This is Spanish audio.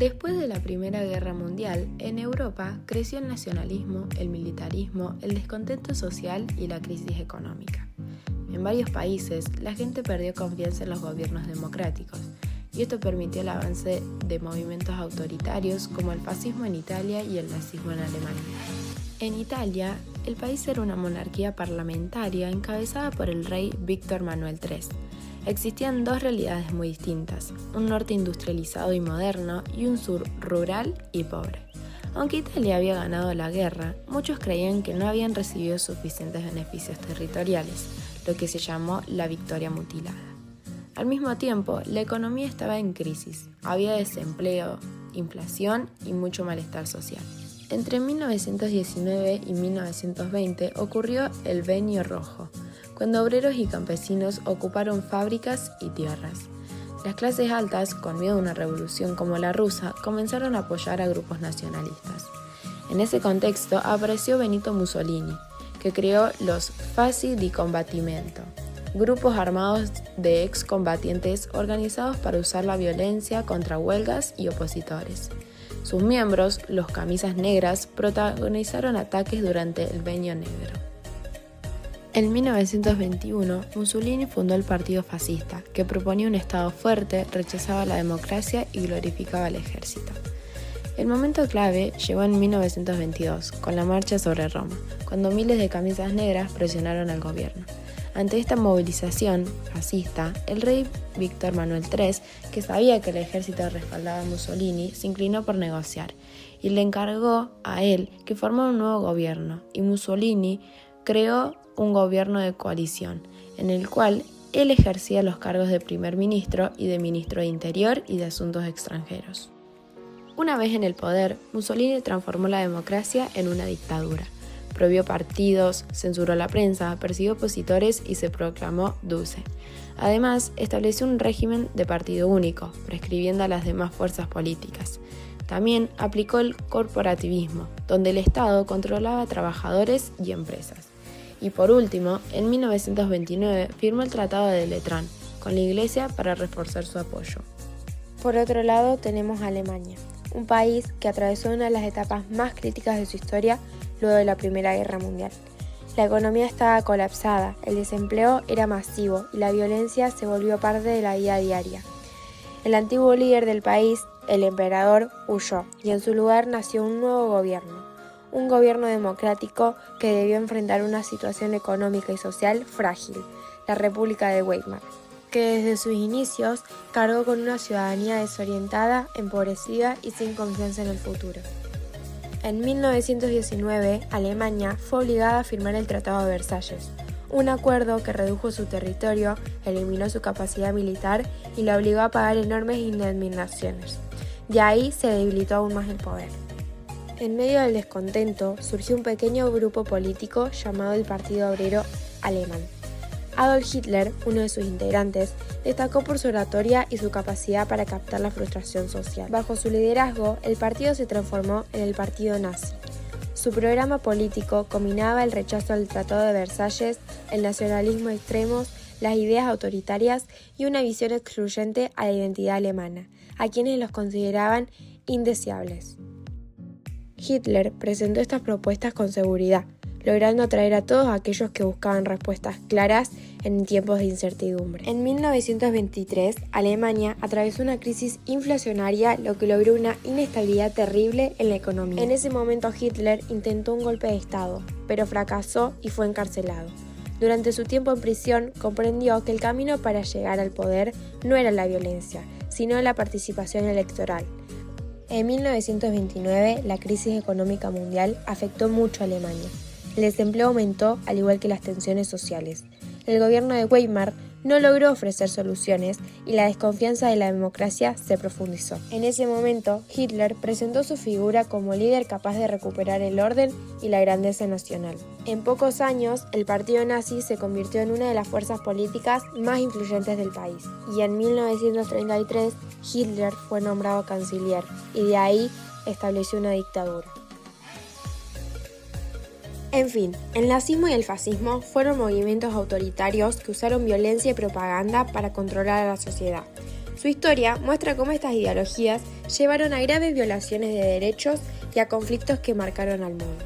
Después de la Primera Guerra Mundial, en Europa creció el nacionalismo, el militarismo, el descontento social y la crisis económica. En varios países, la gente perdió confianza en los gobiernos democráticos, y esto permitió el avance de movimientos autoritarios como el fascismo en Italia y el nazismo en Alemania. En Italia, el país era una monarquía parlamentaria encabezada por el rey Víctor Manuel III. Existían dos realidades muy distintas, un norte industrializado y moderno y un sur rural y pobre. Aunque Italia había ganado la guerra, muchos creían que no habían recibido suficientes beneficios territoriales, lo que se llamó la victoria mutilada. Al mismo tiempo, la economía estaba en crisis, había desempleo, inflación y mucho malestar social. Entre 1919 y 1920 ocurrió el Bienio Rojo, cuando obreros y campesinos ocuparon fábricas y tierras. Las clases altas, con miedo a una revolución como la rusa, comenzaron a apoyar a grupos nacionalistas. En ese contexto apareció Benito Mussolini, que creó los Fasci di Combattimento, grupos armados de excombatientes organizados para usar la violencia contra huelgas y opositores. Sus miembros, los Camisas Negras, protagonizaron ataques durante el Bienio Negro. En 1921, Mussolini fundó el Partido Fascista, que proponía un Estado fuerte, rechazaba la democracia y glorificaba al ejército. El momento clave llegó en 1922, con la marcha sobre Roma, cuando miles de camisas negras presionaron al gobierno. Ante esta movilización fascista, el rey Víctor Manuel III, que sabía que el ejército respaldaba a Mussolini, se inclinó por negociar y le encargó a él que formara un nuevo gobierno, y Mussolini creó un gobierno de coalición, en el cual él ejercía los cargos de primer ministro y de ministro de Interior y de Asuntos Extranjeros. Una vez en el poder, Mussolini transformó la democracia en una dictadura. Prohibió partidos, censuró la prensa, persiguió opositores y se proclamó Duce. Además, estableció un régimen de partido único, prescribiendo a las demás fuerzas políticas. También aplicó el corporativismo, donde el Estado controlaba a trabajadores y empresas. Y por último, en 1929 firmó el Tratado de Letrán con la Iglesia para reforzar su apoyo. Por otro lado, tenemos a Alemania, un país que atravesó una de las etapas más críticas de su historia luego de la Primera Guerra Mundial. La economía estaba colapsada, el desempleo era masivo y la violencia se volvió parte de la vida diaria. El antiguo líder del país, el emperador, huyó y en su lugar nació un nuevo gobierno. Un gobierno democrático que debió enfrentar una situación económica y social frágil, la República de Weimar, que desde sus inicios cargó con una ciudadanía desorientada, empobrecida y sin confianza en el futuro. En 1919, Alemania fue obligada a firmar el Tratado de Versalles, un acuerdo que redujo su territorio, eliminó su capacidad militar y la obligó a pagar enormes indemnizaciones. De ahí se debilitó aún más el poder. En medio del descontento, surgió un pequeño grupo político llamado el Partido Obrero Alemán. Adolf Hitler, uno de sus integrantes, destacó por su oratoria y su capacidad para captar la frustración social. Bajo su liderazgo, el partido se transformó en el Partido Nazi. Su programa político combinaba el rechazo al Tratado de Versalles, el nacionalismo extremo, las ideas autoritarias y una visión excluyente a la identidad alemana, a quienes los consideraban indeseables. Hitler presentó estas propuestas con seguridad, logrando atraer a todos aquellos que buscaban respuestas claras en tiempos de incertidumbre. En 1923, Alemania atravesó una crisis inflacionaria, lo que logró una inestabilidad terrible en la economía. En ese momento Hitler intentó un golpe de Estado, pero fracasó y fue encarcelado. Durante su tiempo en prisión, comprendió que el camino para llegar al poder no era la violencia, sino la participación electoral. En 1929, la crisis económica mundial afectó mucho a Alemania. El desempleo aumentó, al igual que las tensiones sociales. El gobierno de Weimar no logró ofrecer soluciones y la desconfianza de la democracia se profundizó. En ese momento, Hitler presentó su figura como líder capaz de recuperar el orden y la grandeza nacional. En pocos años, el partido nazi se convirtió en una de las fuerzas políticas más influyentes del país, y en 1933 Hitler fue nombrado canciller, y de ahí estableció una dictadura. En fin, el nazismo y el fascismo fueron movimientos autoritarios que usaron violencia y propaganda para controlar a la sociedad. Su historia muestra cómo estas ideologías llevaron a graves violaciones de derechos y a conflictos que marcaron al mundo.